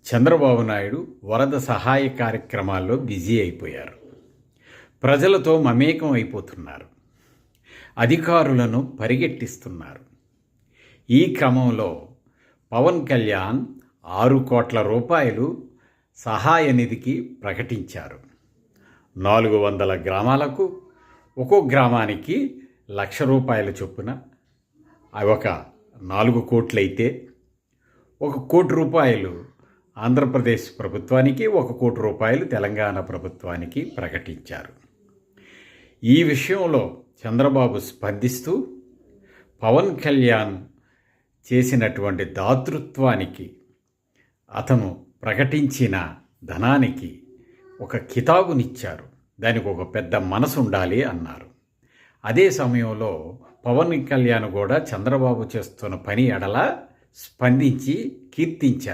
చంద్రబాబు నాయుడు వరద సహాయ కార్యక్రమాల్లో బిజీ అయిపోయారు. ప్రజలతో మమేకం అయిపోతున్నారు. అధికారులను పరిగెట్టిస్తున్నారు. ఈ క్రమంలో పవన్ కళ్యాణ్ 6 కోట్ల రూపాయలు సహాయ నిధికి ప్రకటించారు. 400 గ్రామాలకు ఒక్కో గ్రామానికి ₹1,00,000 చొప్పున ఒక 4 కోట్లయితే 1 కోటి రూపాయలు ఆంధ్రప్రదేశ్ ప్రభుత్వానికి, 1 కోటి రూపాయలు తెలంగాణ ప్రభుత్వానికి ప్రకటించారు. ఈ విషయంలో చంద్రబాబు స్పందిస్తూ పవన్ కళ్యాణ్ చేసినటువంటి దాతృత్వానికి, అతను ప్రకటించిన ధనానికి ఒక కితాబునిచ్చారు. దానికి ఒక పెద్ద మనసు ఉండాలి అన్నారు. అదే సమయంలో పవన్ కళ్యాణ్ కూడా చంద్రబాబు చేస్తున్న పని ఎడల స్పందించి కీర్తించారు.